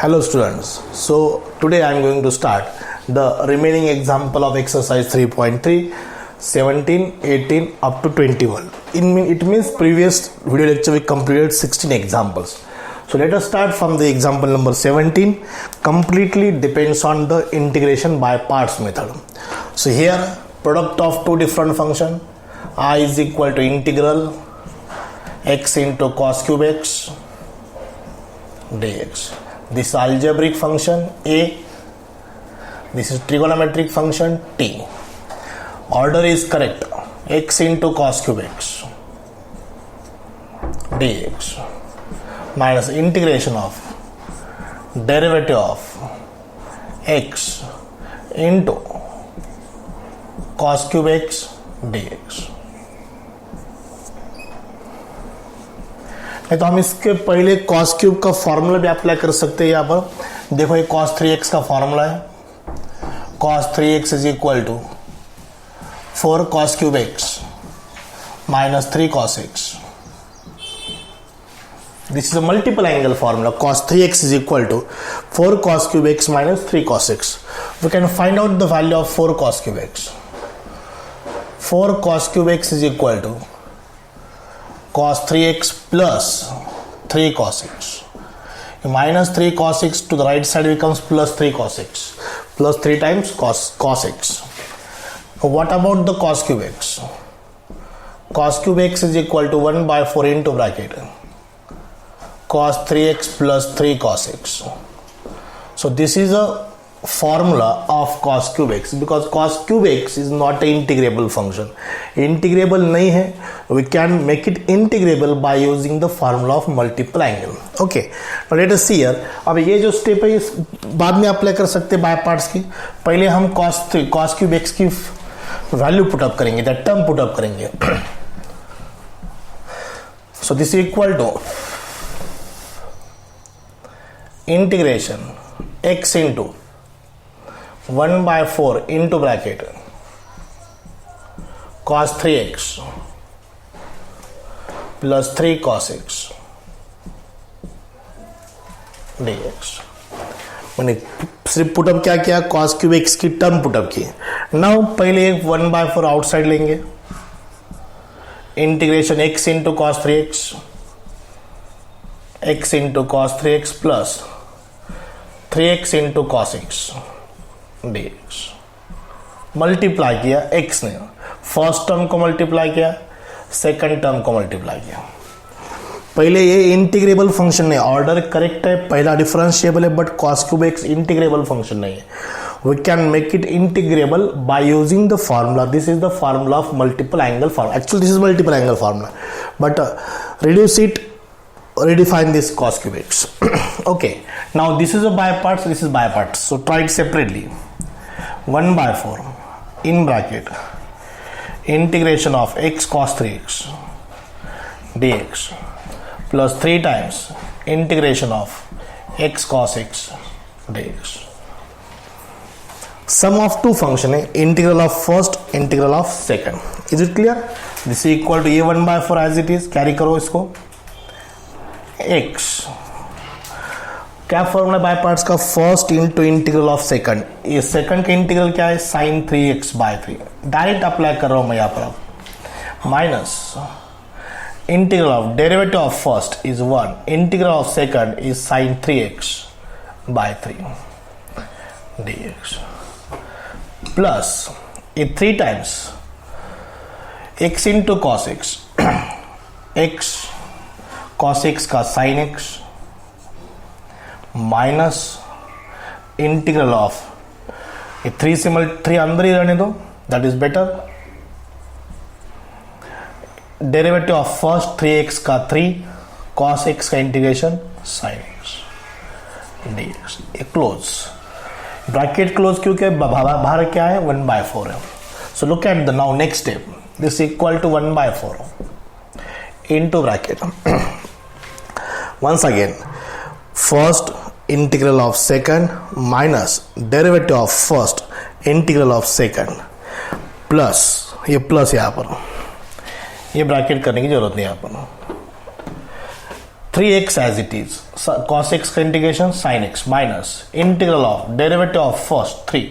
Hello students, so today I am going to start the remaining example of exercise 3.3, 17, 18 up to 21. It means previous video lecture we completed 16 examples. So let us start from the example number 17. Completely depends on the integration by parts method. So here product of two different function, I is equal to integral x into cos cube x dx. This is algebraic function a, this is trigonometric function t. Order is correct, x into cos cube x dx minus integration of derivative of x into cos cube x dx. तो हम इसके पहले cos cube का formula भी apply कर सकते हैं। यहाँ पर देखो ये cos 3x का फॉर्मूला है, cos 3x is equal to 4 cos cube x minus 3 cos x. This is a multiple angle formula. cos 3x is equal to 4 cos cube x minus 3 cos x. We can find out the value of 4 cos cube x. 4 cos cube x is equal to cos 3x plus 3 cos x. Minus 3 cos x to the right side becomes plus 3 cos x. Plus 3 times cos x. What about the cos cube x? Cos cube x is equal to 1 by 4 into bracket cos 3x plus 3 cos x. So this is a formula of cos cube x because cos cube x is not an integrable function. Integrable नहीं है, we can make it integrable by using the formula of multiple angle. Okay, now let us see here. अब ये जो step है इस बाद में apply कर सकते हैं बाय पार्ट्स की. पहले हम cos cube x की वैल्यू पुटअप करेंगे, दैट टर्म पुटअप करेंगे. So this is equal to integration x into 1 by 4 into bracket cos 3x plus 3 cos x dx. मैंने सिर्फ पुटअप क्या किया, cos क्यूब x की टर्म पुटअप की. Now पहले 1 by 4 आउटसाइड लेंगे, integration x into cos 3x x into cos 3x plus 3x into cos x dx. Multiply किया x ने, फर्स्ट टर्म को मल्टीप्लाई किया, सेकंड टर्म को मल्टीप्लाई किया. पहले ये इंटीग्रेबल फंक्शन नहीं, ऑर्डर करेक्ट है, पहला डिफरेंशिएबल है, but cos cube x integrable function नहीं है. We can make it integrable by using the formula. This is the formula of multiple angle formula. Actually this is multiple angle formula, but reduce it, redefine this cos cube x. Okay, now this is a by parts, this is by parts, so try it separately. 1 by 4 in bracket integration of x cos 3x dx plus 3 times integration of x cos x dx. Sum of two function है, integral of first, integral of second. Is it clear? This is equal to a1 by 4 as it is. Carry करो इसको. x क्या formula bye parts का, first into integral of second. ये second का integral क्या है, sin 3x by 3. Direct apply कर रहा हूं मैं यहां पर. Minus integral of derivative of first is 1, integral of second is sin 3x by 3 dx plus ये 3 times x into cos x, x cos x का sin x minus integral of ये 3 अंदर ही रहने दो, that is better. Derivative of first 3x का 3 cos x का integration sin x dx. ये close, bracket close क्योंकि बाहर क्या है, 1 by 4 है. So look at the now next step. This equal to 1 by 4 into bracket. Once again first integral of second minus derivative of first integral of second plus ये plus यहाँ पर, ये bracket करने की जरूरत नहीं यहाँ पर. 3x as it is, cos x का integration sin x minus integral of derivative of first 3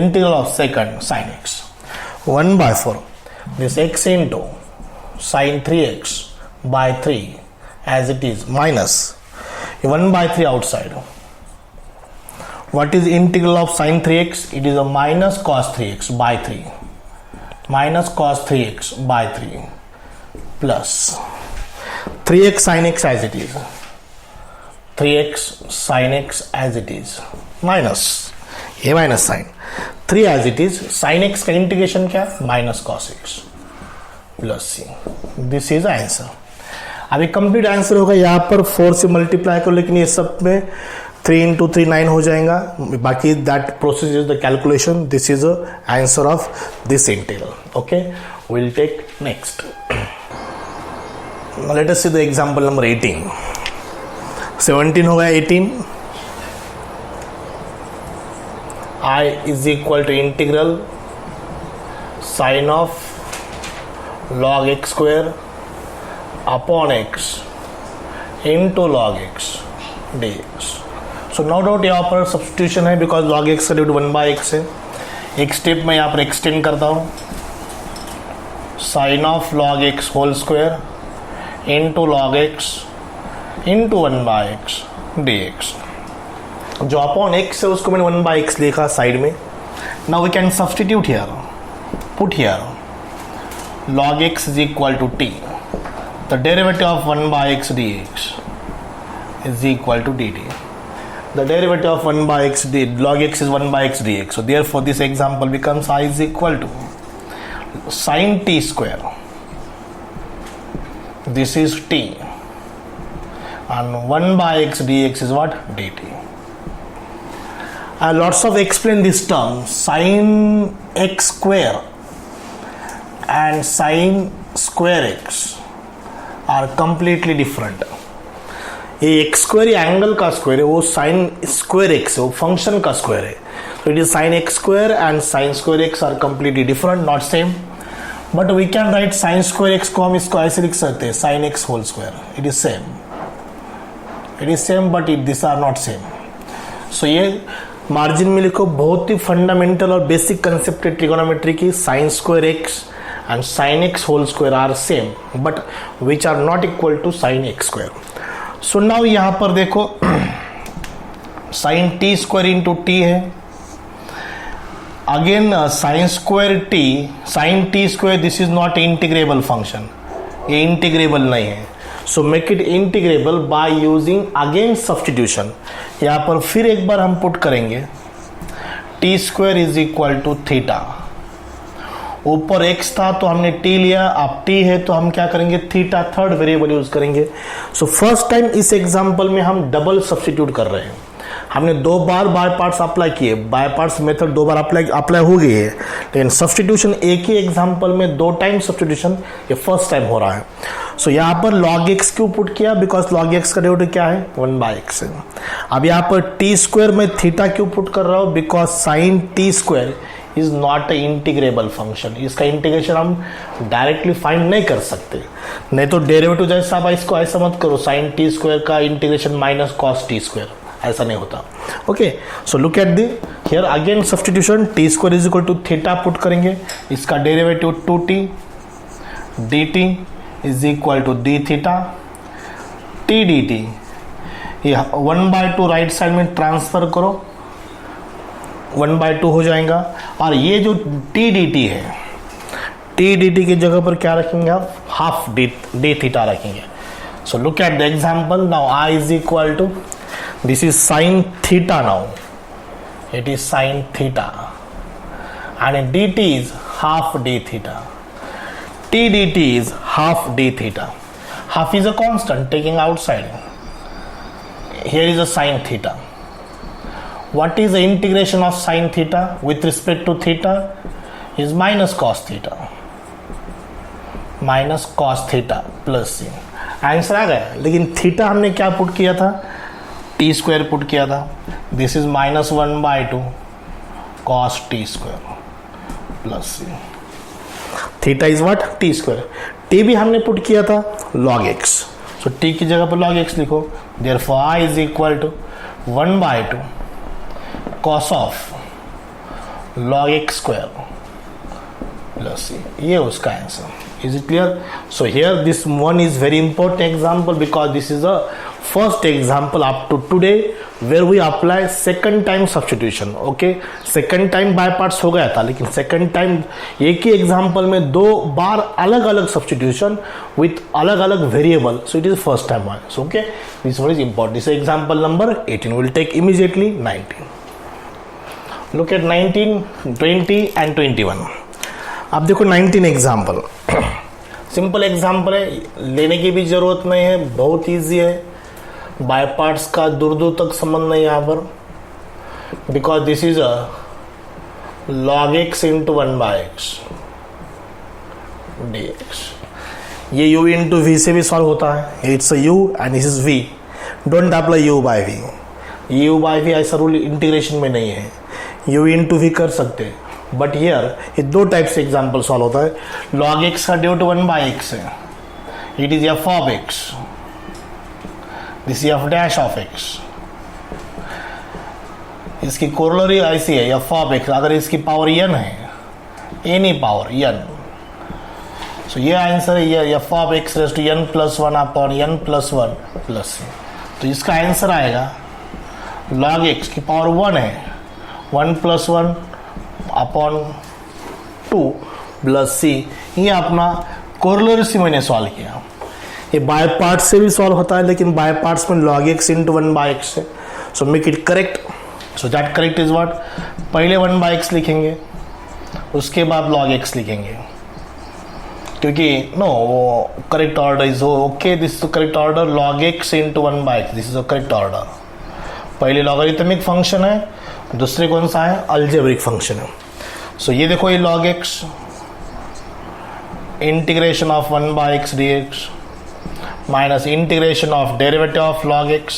integral of second sin x 1 by 4 this x into sin 3x by 3 as it is minus 1 by 3 outside. What is integral of sin 3x? It is a minus cos 3x by 3 minus cos 3x by 3 plus 3x sin x as it is, 3x sin x as it is minus a minus sin 3 as it is, sin x का integration क्या minus cos x plus c. This is answer. अभी complete answer होगा. यहाँ पर 4 से multiply करो, लेकिन ये सब में 3 into 3 9 हो जाएगा. बाकी that process is the calculation. This is answer of this integral. Okay, will take next. Let us see the example number 18. 17 हो गया. 18 I is equal to integral sin of log x square upon x into log x dx. So no doubt यहाँ पर substitution है, because log x का divide 1 by x है. एक step में यहाँ पर एक्सटेंड करता हूँ. sin of log x whole square into log x into 1 by x dx. जो अपॉन x है उसको मैंने 1 by x लिखा साइड में. Now we can substitute here, put here log x is equal to t. The derivative of 1 by x dx is equal to dt. The derivative of 1 by x log x is 1 by x dx. So therefore this example becomes I is equal to sin t square. This is t and 1 by x dx is what? dt. Lots of explain this term. Sin x square and sin square x are completely different. ये x square angle का square है, वो sin square x है, वो function का square है. So it is sin x square and sin square x are completely different, not same. But we can write sin square x को हम इसको ऐसे लिख सकते हैं sin x whole square. It is same. It is same, but these are not same. So ये margin में लिखो. बहुत ही फंडामेंटल और बेसिक कंसेप्ट है ट्रिगोनोमेट्री की. Sine square x and sine x whole square are same, but which are not equal to sine x square. So now यहां पर देखो sine T square into t है. Again sine square t, sine T square, this is not integrable function. ये integrable नहीं है. So make it integrable by using again substitution. यहाँ पर फिर एक बार हम पुट करेंगे T square is equal to theta. ऊपर x था तो हमने t लिया, अब t है तो हम क्या करेंगे थीटा थर्ड वेरिएबल यूज करेंगे. सो फर्स्ट टाइम इस एग्जांपल में हम डबल सब्स्टिट्यूट कर रहे हैं. हमने 2 बार बाय पार्ट्स अप्लाई किए, बाय पार्ट्स मेथड 2 बार अप्लाई हो गई है, लेकिन सब्स्टिट्यूशन एक ही एग्जांपल में 2 टाइम सब्स्टिट्यूशन ये फर्स्ट टाइम हो रहा है. सो यहाँ पर log x क्यों पुट किया? बिकॉज log x का डेरिवेटिव क्या है? 1 by x है. अब यहाँ पर टी स्क्वायर में थीटा क्यों पुट कर रहा हूँ? Because sign T square is not a integrable function. इसका इंटीग्रेशन हम डायरेक्टली फाइंड नहीं कर सकते. नहीं तो डेरिवेटिव जैसा आप इसको ऐसा मत करो, साइन टी स्क्वायर का integration minus cos T square, ऐसा नहीं होता. Okay, so look at the here again substitution. T square is equal to theta put करेंगे, इसका derivative 2t dt is equal to D theta T D T. ये 1 by 2 right side में transfer करो, 1 by 2 हो जाएगा. और ये जो टी डी टी है, टी डी टी की जगह पर क्या रखेंगे आप? हाफ डी थीटा रखेंगे. So look at the example. Now I is equal to, this is sine theta. Now it is sine theta and D T is half D theta. t dt is half d theta. Half is a constant taking outside. Here is a sin theta. What is the integration of sin theta with respect to theta? Is minus cos theta. Minus cos theta plus c. Answer आ गया. लेकिन theta हमने क्या put किया था? T square put किया था. This is minus 1 by 2 cos t square plus c. Theta is what? T square. T भी हमने पुट किया था log x. सो t की जगह पर log x लिखो, therefore I is equal to 1/2 cos of log x square plus c. ये उसका answer. Is it clear? So here this one is very important example because this is the first example up to today where we apply second time substitution. Okay, second time by parts हो गया था, लेकिन second time एक ही example में 2 बार अलग अलग substitution with अलग अलग variable. So it is first time one. So okay, this one is important. This is example number 18. We will take immediately 19. Look at 19, 20 and 21. अब देखो 19 एग्जाम्पल. सिंपल एग्जाम्पल है, लेने की भी जरूरत नहीं है, बहुत इजी है. बाय पार्ट्स का दूर दूर तक संबंध नहीं यहाँ पर, because this is a log x into 1/x dx. ये u इंटू v से भी सॉल्व होता है. It's u and this is v. Don't apply u by v. u by v ऐसा रूल इंटीग्रेशन में नहीं है. u इंटू v कर सकते हैं, बट हियर ये 2 टाइप से एग्जाम्पल सॉल्व होता है. log x का ड्यू टू 1/x है. It is f of x. This is f dash of x. इसकी कोरोलरी ऐसी है f ऑफ x. अगर इसकी पावर n है, एनी पावर n, सो ये आंसर है ये f of x raise to n plus 1 upon n plus 1 plus c. तो इसका आंसर आएगा log x की पावर 1 है, 1 प्लस 1 अपॉन 2 प्लस c. ये अपना कोरोलरी से मैंने सॉल्व किया. ये बाय पार्ट से भी सॉल्व होता है, लेकिन बाय पार्ट्स में log x इंटू 1/x है. So make it correct. So that correct is what, पहले 1/x लिखेंगे, उसके बाद log x लिखेंगे, क्योंकि नो वो correct order is okay. This is correct order. log x into 1/x, this is the correct order. पहले logarithmic function है, दूसरे कौन सा है, अलजेब्रिक फंक्शन है. सो ये देखो, ये log x integration of 1/x dx minus integration of derivative of log x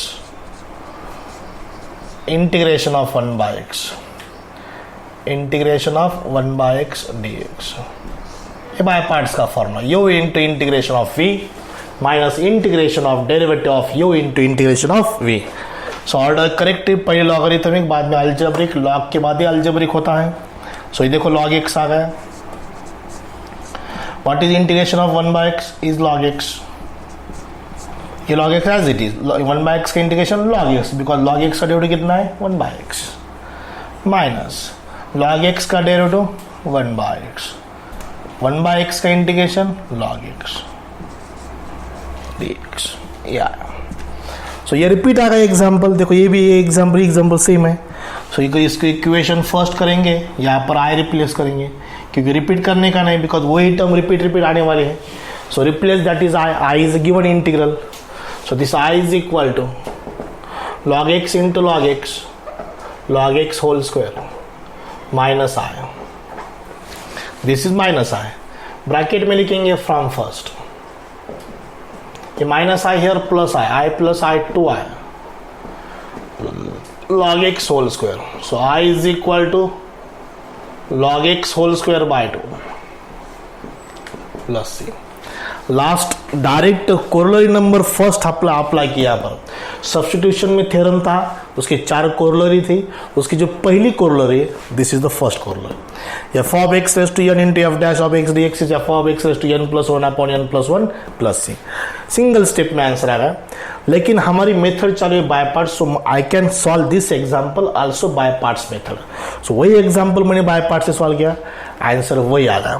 integration of 1/x integration of 1/x dx. ये बाय पार्ट्स का formula, u into integration of v minus integration of derivative of u into integration of v. So order correct, पहले logarithmic बाद में algebraic, log के बाद ही algebraic होता है. सो ये देखो log x आ गया. What is integration of 1/x is log x. ये log x as it is. 1/x का integration log x, because log x का डेरिवेटिव कितना है, 1/x माइनस log x का डेरिवेटिव 1/x. 1/x का इंटीग्रेशन log x dx. या सो ये repeat आ गया एग्जाम्पल. देखो ये भी एग्जाम्पल सेम है. सो इसको इक्वेशन फर्स्ट करेंगे, यहाँ पर आई रिप्लेस करेंगे, क्योंकि रिपीट करने का नहीं, बिकॉज वही टर्म रिपीट आने वाले हैं. So replace that is I is given integral. So this I is equal to log x into log x whole square minus I. This is minus I. Bracket में लिखेंगे from first. ये minus I here plus I plus I 2i log x whole स्क्वायर. So I is equal to log x whole square by 2 plus c. Last direct corollary number first apply किया पर. Substitution में theorem था, उसकी 4 corollary थी. उसकी जो पहली कोरोलरी है, this is the first corollary. f of x raised to n into f dash of x dx is f of x raised to n plus 1 upon n plus 1 plus c. Single step में answer आ रहा है, लेकिन हमारी method चालू है by parts. So I can solve this example also by parts method. So वही example मैंने बाय पार्ट्स से सॉल्व किया, आंसर वही आ गया.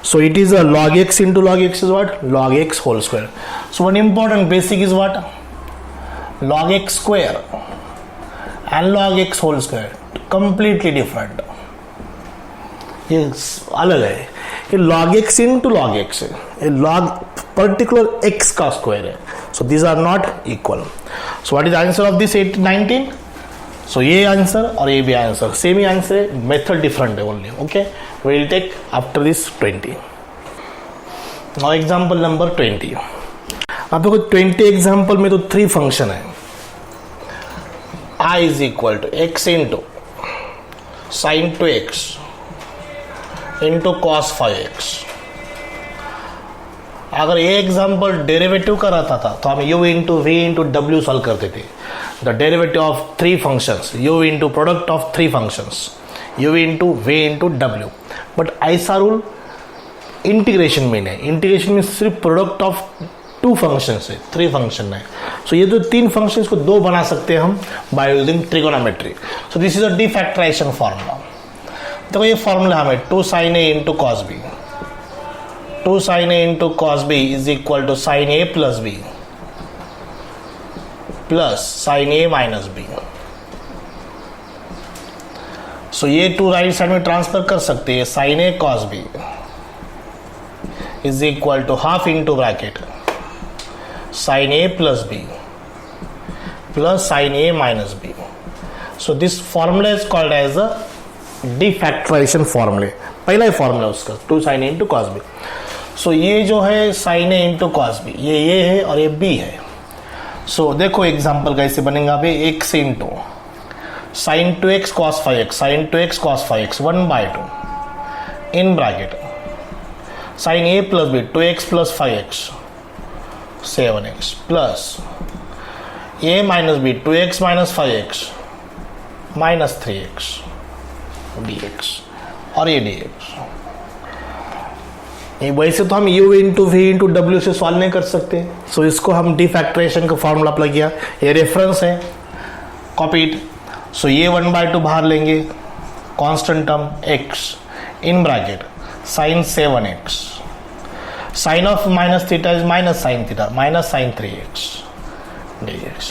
So it is log x into log x is what, log x whole square. So one important basic is what, log x square and log x whole square completely different. ये अलग है. ये log x into log x है, ये log particular x का square है. So these are not equal. So what is the answer of this 19? So ये answer और ये भी आंसर सेम ही आंसर है, मेथड डिफरेंट है only. Okay, we will take after this 20. Now example number 20. अब देखो 20 एग्जांपल में तो 3 फंक्शन है. I is equal to x into sin 2x into cos 5x. अगर ये एग्जाम्पल डेरिवेटिव का रहता था तो हम u into V into W solve करते थे, the derivative of 3 functions, u into product of 3 functions, u into V into W. But ऐसा रूल इंटीग्रेशन में नहीं, इंटीग्रेशन में सिर्फ प्रोडक्ट ऑफ 2 फंक्शंस है, 3 फंक्शन है। सो ये जो 3 फंक्शंस को 2 बना सकते हैं हम by using trigonometry. So this is a D factorisation formula. देखो ये फॉर्मूला हमें 2 sin a into cos B, 2 sin a into cos B is equal to sin a plus B plus sin a minus B. सो ये 2 right side में transfer कर सकते हैं, sin a cos b is equal to half into bracket sin a plus B plus sin a minus B. So this formula is called as a D factorization फॉर्मूले, पहला ही formula उसका 2 sin a into cos B. सो ये जो है sin a into cos B, ये है और ये b है। सो देखो एग्जाम्पल कैसे बनेगा अभी, x into sin 2x cos 5x, sin 2x cos 5x 1/2 in bracket sin a plus b 2x plus 5x 7x plus a minus b 2x minus 5x minus 3x dx और ये dx। ये वैसे तो हम u into V into W से solve नहीं कर सकते, सो इसको हम डी फैक्टराइजेशन का फॉर्मूला अप्लाई किया, ये रेफरेंस है, कॉपीड। सो ये 1/2 बाहर लेंगे, constant term x in bracket sin 7x, sine of minus theta is minus sine theta minus sine 3x dx।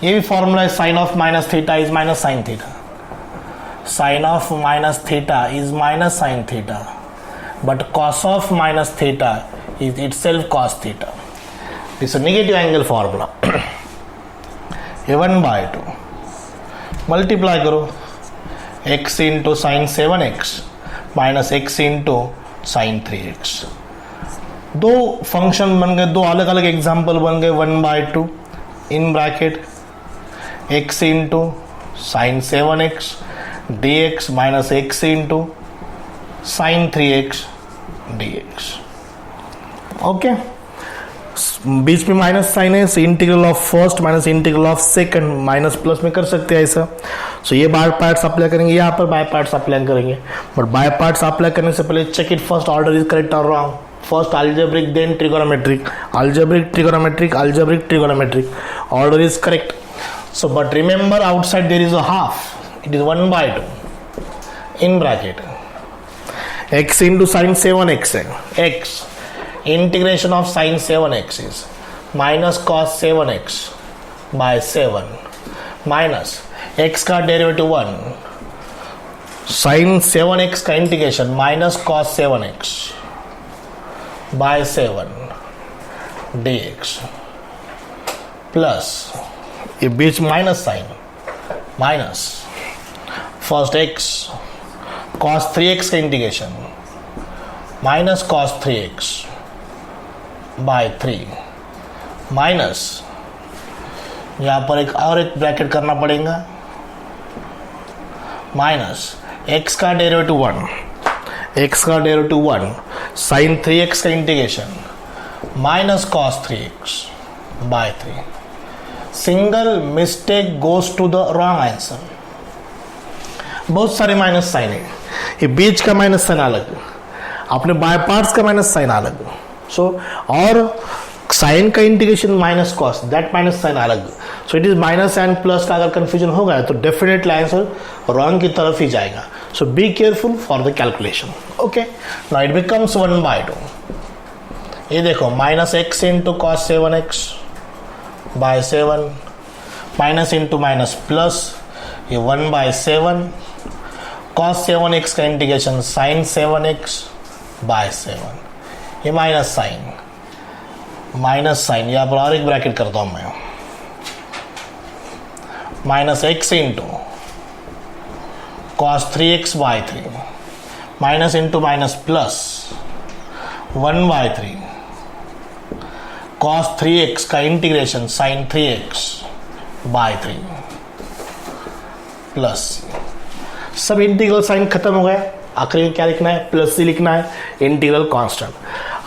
ये भी फॉर्मूला है, sine of minus theta is minus sine theta, sine of minus theta is minus sine theta, but cos of minus theta is itself cos theta. This is a negative angle formula. ये 1/2 multiply करो x into sine 7x minus x into sine 3x। 2 function बन गए, 2 अलग अलग example बन गए, 1/2 in bracket x into sine 7x dx minus x into sin 3x dx। Okay, बीच में माइनस साइन है, integral of first minus integral of second minus plus में कर सकते हैं ऐसा। सो ये बाय पार्ट्स अप्लाई करेंगे, यहाँ पर बाय पार्ट्स अप्लाई करेंगे, बट बाय पार्ट्स अप्लाई करने से पहले check it first order is correct और wrong. First algebraic then trigonometric, algebraic trigonometric, algebraic trigonometric, order is correct. So but remember outside there is a half, it is 1/2 in bracket x into sine 7x है, x integration of sine 7x is minus cos 7x by 7 minus x का derivative 1 sine 7x का integration minus cos 7x by 7 dx plus ये बीच minus sine minus first x cos 3x का integration minus cos 3x by 3 minus यहाँ पर एक bracket करना पड़ेगा माइनस x का डेरिवेटिव 1 साइन 3x का integration minus cos 3x by 3। Single mistake goes to the wrong answer. बहुत सारे माइनस साइन है, ये बीच का माइनस साइन अलग, अपने बाय पार्ट्स का माइनस साइन अलग। सो और साइन का integration minus cos, that minus sine अलग। So it is minus and plus का अगर कंफ्यूजन हो गया तो डेफिनेटली आंसर रॉन्ग की तरफ ही जाएगा। So be careful for the calculation. Okay, now it becomes 1/2। ये देखो minus x into cos 7x by 7 minus into minus plus ये 1/7 cos 7x का इंटीग्रेशन sin 7x बाय 7 ये माइनस साइन यहाँ पर और एक ब्रैकेट करता हूं मैं, minus x into cos 3x by 3 minus into minus plus 1/3 cos 3x का integration sin 3x by 3 plus सब इंटीग्रल साइन खत्म हो गया, आखिरी में क्या लिखना है, प्लस ही लिखना है, इंटीग्रल कांस्टेंट।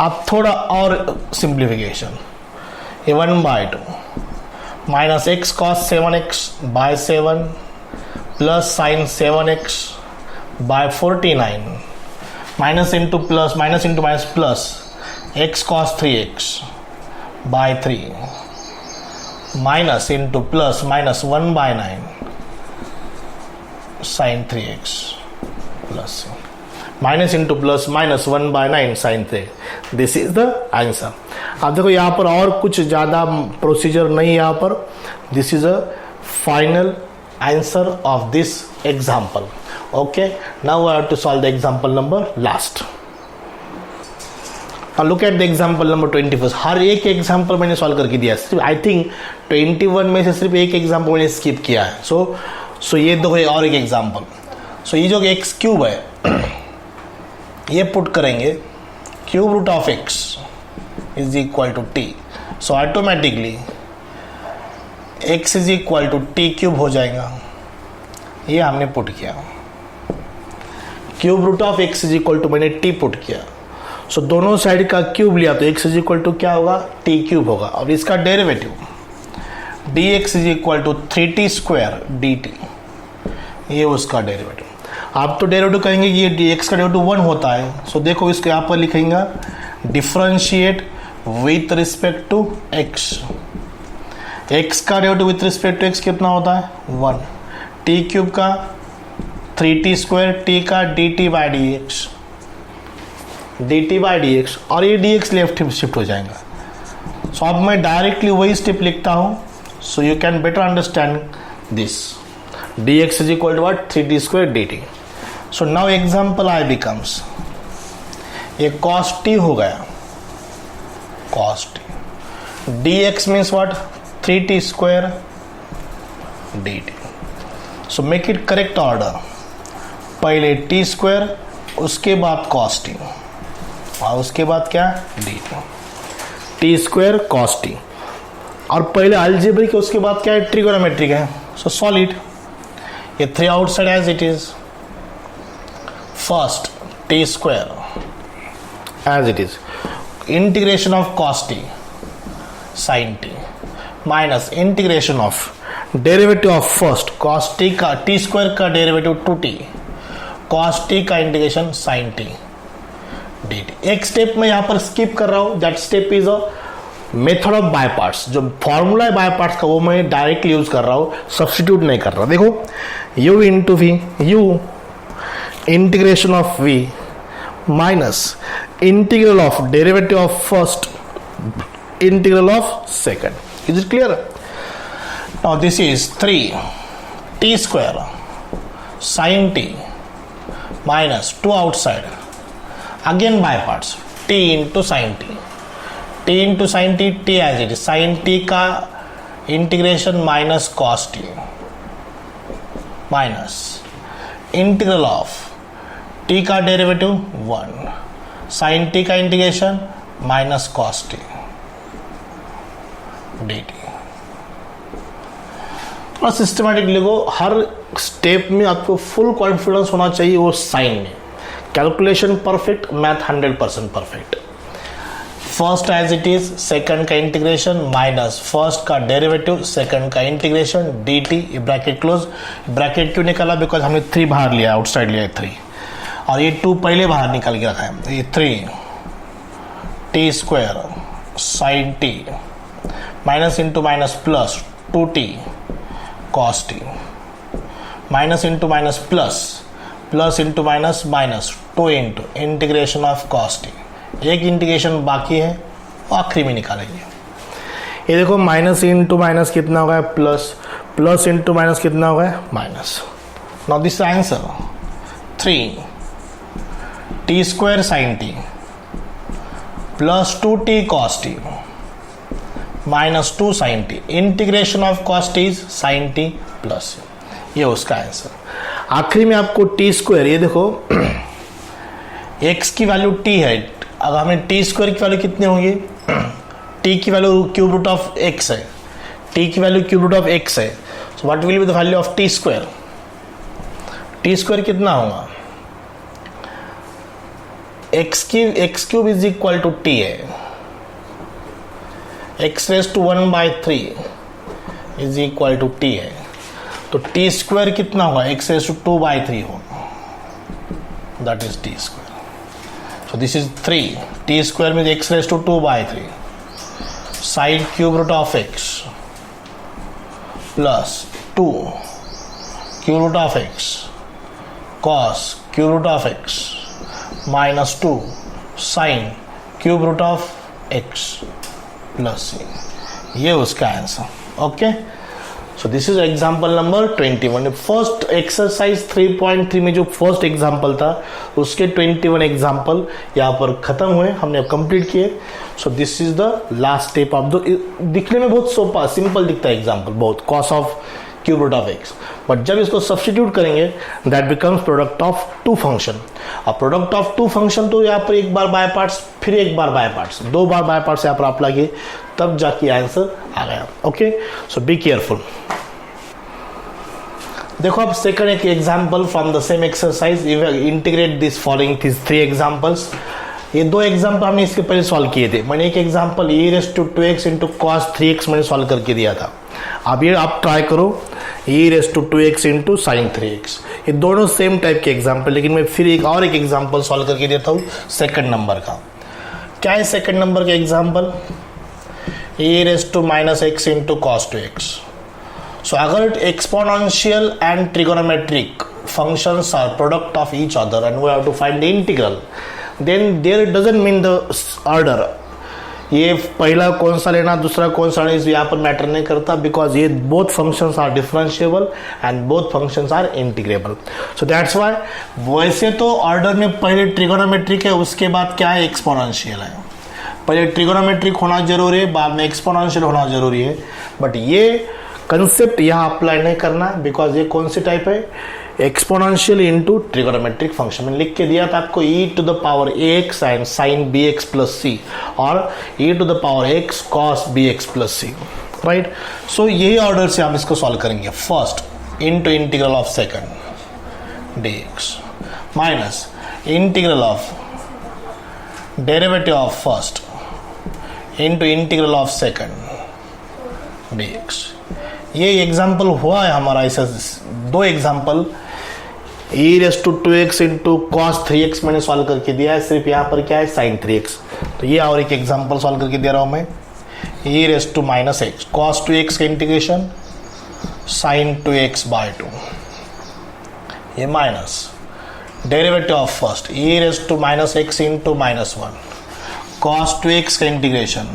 अब थोड़ा और सिंप्लीफिकेशन, ये 1/2 minus X cos 7x by 7 plus sine 7x by 49 minus into plus minus into minus plus X cos 3x by 3 minus into plus minus 1/9 sine 3x plus minus into plus minus 1/9 sine 3। This is the answer. अब देखो यहाँ पर और कुछ ज़्यादा procedure नहीं, यहाँ पर this is a final answer of this example. Okay, now I have to solve the example number last. Look at the example number 21। हर एक एग्जाम्पल मैंने सॉल्व करके दिया, सिर्फ आई थिंक 21 में से सिर्फ एक एग्जाम्पल मैंने स्किप किया है। सो ये दो है और एक एग्जाम्पल। सो ये जो एक्स क्यूब है ये पुट करेंगे, cube root of X is equal to T. So automatically X is equal to T cube हो जाएगा। ये हमने पुट किया, cube root of X is equal to मैंने टी पुट किया। सो दोनों साइड का क्यूब लिया तो एक्स इज इक्वल टू क्या होगा, टी क्यूब होगा। अब इसका derivative D X is equal to 3t square D T, ये उसका डेरिवेटिव। आप तो डेरिवेटिव कहेंगे कि ये डी एक्स का डेरिवेटिव 1 होता है। सो देखो इसको यहाँ पर लिखेंगे differentiate with respect to x. X का derivative with respect to x कितना होता है 1, टी क्यूब का 3t स्क्वायर, टी का d t by d x, d t by d x, और ये डी एक्स लेफ्ट शिफ्ट हो जाएगा। सो अब मैं डायरेक्टली वही स्टेप लिखता हूँ, so you can better understand this. D X is equal to what 3t square D T. So now example I becomes, ये कॉस टी हो गया, cos T, D X means what 3t square D T. So make it correct order, पहले T square उसके बाद cos T और उसके बाद क्या D T, T square cos T, और पहले अलजेब्रिक उसके बाद क्या है ट्रिगोनोमेट्रिक है। सो सॉलिड, ये 3 outside as it is, first T square as it is, integration of cos T sine T minus integration of derivative of first cos T का T square का डेरिवेटिव 2t कॉस टी का integration sine T D T. एक step में यहां पर skip कर रहा हूं, that step is a method of by parts. जो फॉर्मूला है बाय पार्ट्स का वो मैं डायरेक्टली यूज कर रहा हूं, सब्स्टिट्यूट नहीं कर रहा। देखो u into V, U integration of v minus integral of derivative of first integral of second. Is it clear? Now this is 3t square sin t minus 2 outside, again by parts, t into sin t, t into sin t, t as it is, sin t का integration minus cos t minus integral of t का derivative 1 sin t का integration minus cos t dt। और systematic लिखो, हर step में आपको full confidence होना चाहिए वो साइन में। Calculation perfect, math 100% perfect. First as it is, second का इंटीग्रेशन माइनस फर्स्ट का डेरिवेटिव सेकंड का integration D T, bracket close. Bracket क्यों निकाला? बिकॉज हमने 3 बाहर लिया, आउटसाइड लिया 3, और ये 2 पहले बाहर निकाल के रखा है। ये 3t square sine T minus into minus plus 2t cos T minus into minus plus plus into minus minus 2 into integration of cos T. एक इंटीग्रेशन बाकी है, वो आखिरी में निकालेंगे। ये देखो माइनस इंटू माइनस कितना होगा प्लस, प्लस इंटू माइनस कितना होगा minus. Now this answer 3t square sine T plus 2t cos T minus 2 sine T, integration of cos T is sine T plus, ये उसका आंसर। आखिरी में आपको T square, ये देखो x की वैल्यू t है, अगर हमें टी स्क्वायर की वैल्यू कितनी होगी, t की value cube root of x है, t की value cube root of x है। So what will be the value of t square? T square कितना होगा x cube is equal to t है, x raise to 1/3 is equal to t है, तो T square कितना होगा, x raise to 2/3 होगा, that is T square. So this is 3. T square means x raised to 2/3 sine cube root of x plus 2 cube root of x cos cube root of x minus 2 sine cube root of x plus c. ये उसका answer. Okay, so this is example number 21. First exercise 3.3 में जो first example था उसके 21 example यहाँ पर खत्म हुए, हमने कंप्लीट किए. So this is the last step of the, दिखने में बहुत सोपा सिंपल दिखता है एग्जाम्पल बहुत, cos of cube root of x, but जब इसको सब्स्टिट्यूट करेंगे that becomes product of two function. अब प्रोडक्ट ऑफ टू फंक्शन तो यहाँ पर एक बार बाय पार्ट्स फिर एक बार बाय पार्ट्स, 2 बार बाय पार्ट्स यहाँ पर आप लगे तब जाके आंसर आ गया. Okay, so be careful. देखो अब सेकंड एक example from the same exercise, integrate this following this 3 examples. ये 2 एग्जांपल हमने इसके पहले सॉल्व किए थे. मैंने एक example e raise to 2x into cos 3x मैंने सॉल्व करके दिया था. अब ये आप ट्राई करो e raise to 2x into sine 3x. ये दोनों सेम टाइप के एग्जांपल, लेकिन मैं फिर एक एग्जांपल सॉल्व करके देता हूँ सेकंड नंबर का. क्या है सेकंड नंबर का example, e raise to -x into cos 2x. So अगर exponential and trigonometric functions are product of each other and we have to find the integral, then there doesn't mean the order. ये पहला कौन सा लेना दूसरा कौन सा लेना यहाँ पर मैटर नहीं करता, बिकॉज ये both functions are differentiable and both functions are integrable. So that's why वैसे तो ऑर्डर में पहले ट्रिगोनोमेट्रिक है, उसके बाद क्या है एक्सपोनेंशियल है. पहले ट्रिगोनोमेट्रिक होना जरूरी है, बाद में एक्सपोनेंशियल होना जरूरी है, बट ये कंसेप्ट यहाँ अप्लाई नहीं करना बिकॉज ये कौन सी टाइप है, एक्सपोनेंशियल इनटू ट्रिगोनोमेट्रिक फंक्शन. मैंने लिख के दिया था आपको e to the power ax and sine bx plus c और e to the power x cos bx plus c, right. So यही ऑर्डर से हम इसको सॉल्व करेंगे. First into integral of second dx minus integral of derivative of first into integral of second dx. ये example हुआ है हमारा, ऐसा 2 example e raise to 2x into cos 3x मैंने सॉल्व करके दिया है, सिर्फ यहाँ पर क्या है साइन 3x. तो ये और एक एग्जाम्पल सॉल्व करके दे रहा हूँ मैं, e raise to -x cos 2x का इंटीग्रेशन साइन 2x/2, ये minus derivative of first e raise to -x into -1 cos 2x का इंटीग्रेशन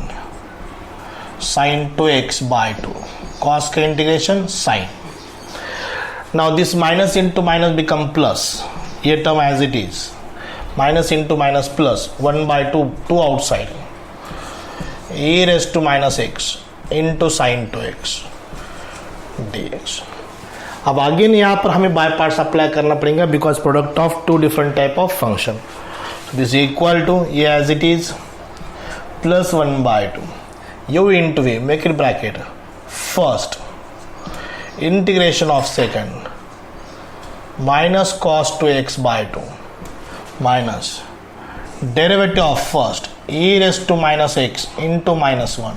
साइन 2x/2 cos का integration sine. Now this minus into minus become plus, ये term as it is, minus into minus plus 1/2 2 outside, e raise to -x into sine 2x dx. अब again यहाँ पर हमें by parts apply करना पड़ेगा because product of 2 different type of function. This equal to ये as it is plus 1/2 u into v, make it bracket, first integration of second minus cos 2x/2 minus derivative of first e raised to -x into -1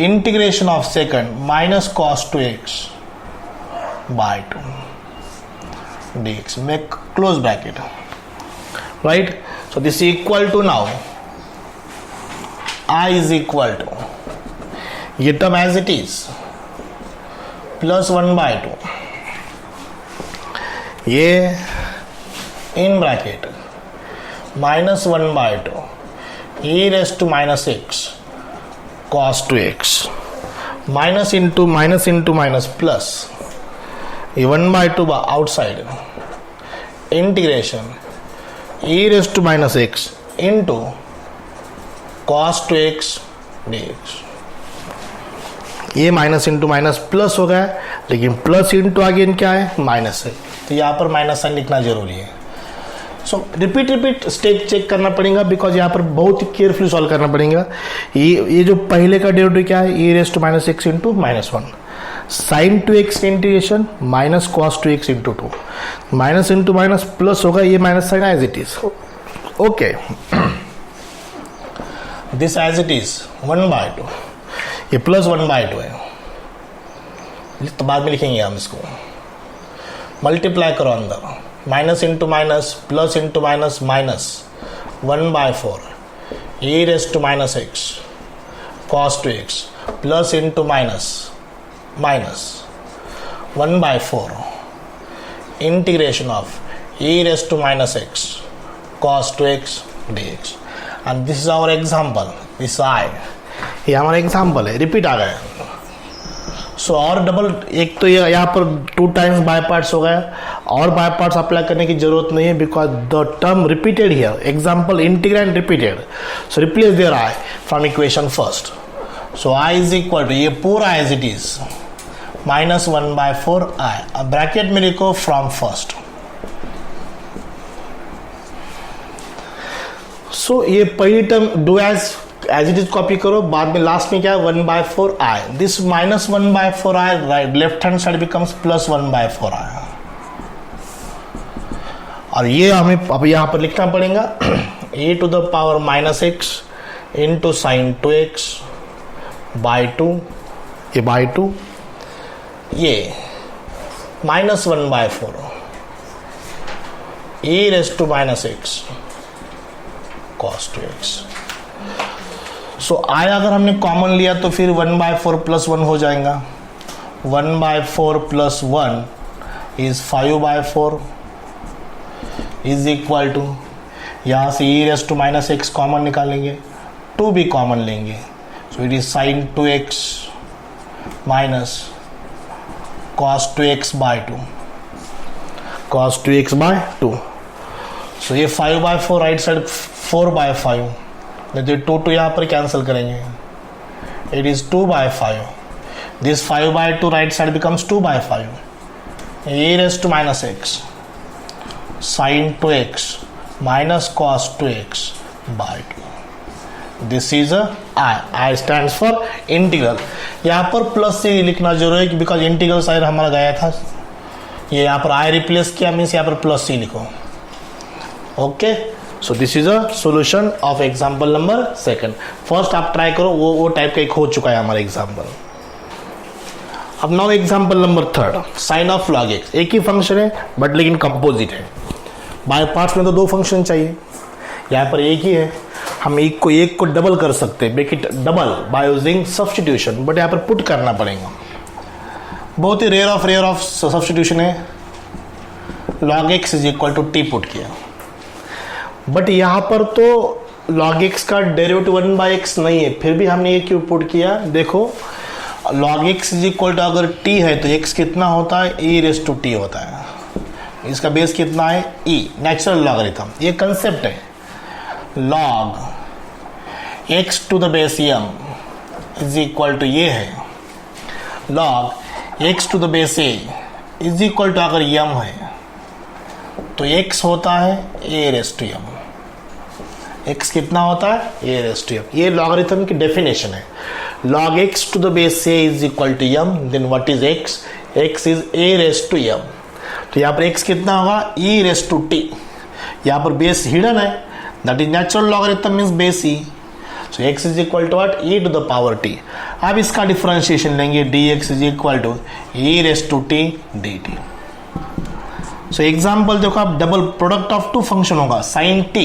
integration of second minus cos 2x/2 dx, make close bracket, right. So this is equal to, now I is equal to ये term as it is plus 1/2, ये इन bracket minus 1/2 e raise to -x cos 2x minus into minus plus ये 1/2 outside integration e raise to -x into cos 2x dx. ये minus into minus plus हो गया, लेकिन plus into again क्या है minus है, तो यहाँ पर माइनस साइन लिखना जरूरी है. सो रिपीट स्टेप चेक करना पड़ेगा बिकॉज यहाँ पर बहुत ही केयरफुली सॉल्व करना पड़ेगा. ये जो पहले का डेरिवेटिव क्या है, e raise to -x into -1 sine 2x का integration minus cos 2x into 2, minus into minus plus होगा, ये minus sine as it is okay, this as it is 1/2, ये प्लस 1/2 है, तो बाद में लिखेंगे हम इसको, मल्टीप्लाई करो अंदर, minus into minus, plus into minus, minus 1/4 e raised to minus x cos 2x plus into minus minus 1/4 integration of e raised to minus x cos 2x dx, and this is our example, this I, ये हमारा example है, repeat आ गया। सो और double, एक तो ये यहाँ पर 2 टाइम्स बाय पार्ट्स हो गया, और बाय पार्ट्स अप्लाई करने की जरूरत नहीं है because the term repeated here, example integrand repeated, so replace there I from equation first. So I is equal to, ये पूरा as it is minus 1/4 I, अब ब्रैकेट में लिखो फ्रॉम फर्स्ट। सो ये पहली term do as it is copy करो, बाद में लास्ट में क्या है 1/4 I, this minus 1/4 I right left hand side becomes plus 1/4 I, और ये हमें अब यहां पर लिखना पड़ेगा e to the power minus X into sine 2x by 2, ये बाई 2, ये minus 1/4 e raise to minus X cos 2x। So I अगर हमने कॉमन लिया तो फिर 1/4 प्लस 1 हो जाएगा, 1/4 plus 1 is 5/4 is equal to, यहाँ से e raise to minus X common निकालेंगे, 2 भी कॉमन लेंगे, so it is sine 2x minus cos 2x by 2, cos 2x by 2। So ये 5/4 राइट साइड 4/5, नहीं तो 2 यहाँ पर कैंसिल करेंगे, it is 2/5, this 5/2 right side becomes 2/5, e raise to minus X sine 2x minus cos 2x by 2, this is I stands for integral. यहाँ पर plus से लिखना जरूरी है बिकॉज इंटीग्रल साइड हमारा गया था, ये यहाँ पर आई रिप्लेस किया, मीन्स यहाँ पर प्लस सी लिखो। Okay, so this is a solution of example number 2। First आप ट्राई करो, वो टाइप का एक हो चुका है हमारा एग्जाम्पल। अब now example number 3, sine of log X, एक ही फंक्शन है बट लेकिन कंपोजिट है, बाय पार्ट्स में तो 2 फंक्शन चाहिए, यहाँ पर एक ही है, हम एक को डबल कर सकते हैं, make it double by using substitution, but यहाँ पर पुट करना पड़ेगा, बहुत ही रेयर ऑफ सब्स्टिट्यूशन है, log X is equal to T put किया, बट यहाँ पर तो log x का डेरिवेटिव 1/x नहीं है, फिर भी हमने ये क्यों पुट किया, देखो log x is equal to अगर t है तो x कितना होता है, e रेज टू t होता है, इसका बेस कितना है e, नेचुरल लॉगरिथम, ये कंसेप्ट है, log x to the base m is equal to ये है, log x to the base a is equal to अगर m है तो x होता है a raise to m, x कितना होता है a रेज टू m, ये लॉगरिथम की डेफिनेशन है, log x to the base a is equal to m, then what is x is a raise to m, तो यहाँ पर x कितना होगा e रेज टू t, यहाँ पर बेस हिडन है, that is natural logarithm means base e, so x is equal to what e to the power t। अब इसका डिफरेंशिएशन लेंगे, dx is equal to e raise to t dt। So example देखो, आप double product of 2 function होगा, sine t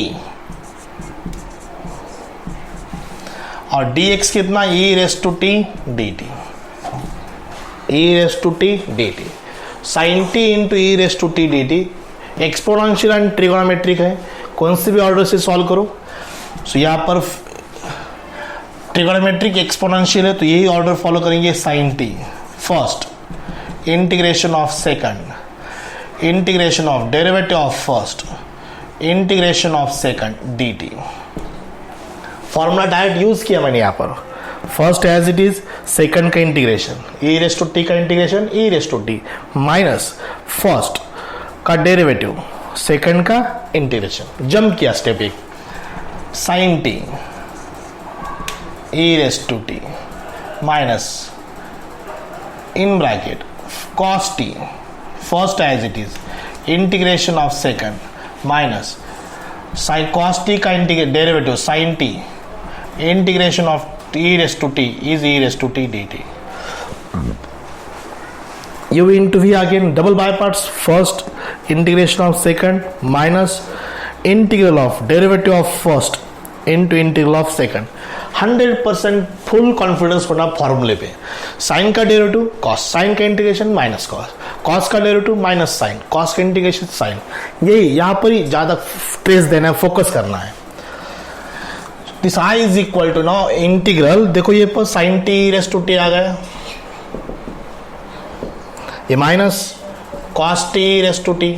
और dx कितना e raise to t dt, e raise to t dt, sine t into e raise to t dt, exponential and trigonometric है, कौन से भी order से सॉल्व करो, सो यहाँ पर ट्रिगोनोमेट्रिक एक्सपोनेंशियल है तो यही ऑर्डर फॉलो करेंगे, sine t first, integration of second, integration of derivative of first, integration of second dt। Formula direct use किया मैंने यहाँ पर, first as it is, second का integration e raise to t का integration e raise to t minus first का derivative, second का integration, jump किया step 1, sine t e raise to t minus in bracket cos t first as it is, integration of second minus sine cos T का derivative sine T integration of e raise to t is e raise to t D t. u into v again double by parts. First integration of second minus integral of derivative of first into integral of second. 100% full confidence होना फॉर्मूले पे. Sign का derivative cos, sign का integration minus cos, cos का derivative minus sine, cos का integration sign. यही यहाँ पर ही ज्यादा ट्रेस देना है, फोकस करना है. This i is equal to now integral, देखो ये पर sine t raise to t आ गया, ये minus cos t raise to t,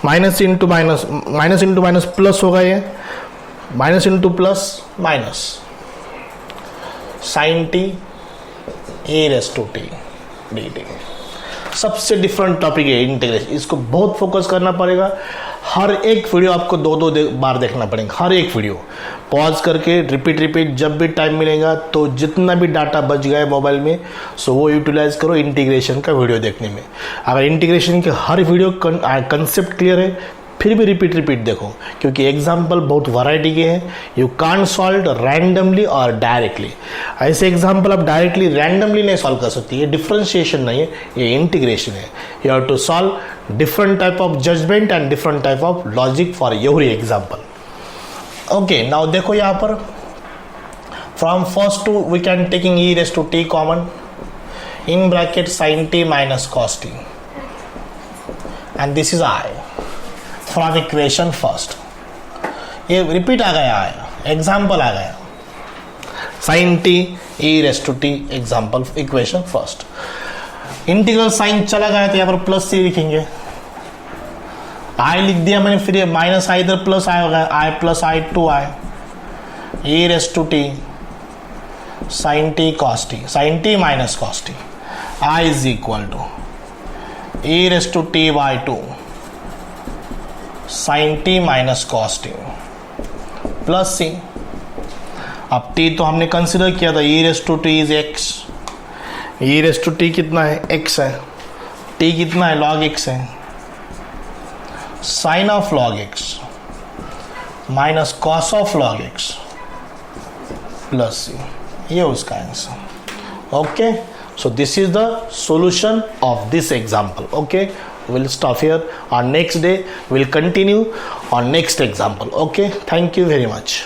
minus into minus, minus into minus plus होगा, ये minus into plus minus sine t e raise to t D t. सबसे different topic है integration, इसको बहुत focus करना पड़ेगा. हर एक वीडियो आपको दो बार देखना पड़ेगा, हर एक वीडियो पॉज करके रिपीट जब भी टाइम मिलेगा तो जितना भी डाटा बच गया है मोबाइल में सो वो यूटिलाइज करो इंटीग्रेशन का वीडियो देखने में. अगर इंटीग्रेशन के हर वीडियो कंसेप्ट क्लियर है फिर भी रिपीट देखो, क्योंकि एग्जाम्पल बहुत वैरायटी के हैं. यू कांट सॉल्व रैंडमली और डायरेक्टली. ऐसे एग्जाम्पल आप डायरेक्टली रैंडमली नहीं सॉल्व कर सकती, ये डिफरेंशिएशन नहीं है, ये इंटीग्रेशन है. You have to solve different type of judgement and different type of logic for every example. Okay, now देखो यहाँ पर from first to we can taking e raise to T common in bracket sine T minus cos T and this is i from equation first. ये repeat आ गया है, example आ गया sine T E raise to T example equation first. Integral sine चला गया तो यहाँ पर प्लस सी लिखेंगे, आई लिख दिया मैंने, फिर ये माइनस आई इधर प्लस आई हो गया, I plus I two I e raise to t sine t cos T, sine T minus cos t. I is equal to e raise to t by two sine T minus cos t plus c. अब t तो हमने consider किया था, e raise to t is x, e raise to t कितना है x है, t कितना है लॉग एक्स है, sine of log x minus cos of log x plus c. ये उसका answer. Okay, so this is the solution of this example. Okay, we'll stop here. On next day we'll continue on next example. Okay, thank you very much.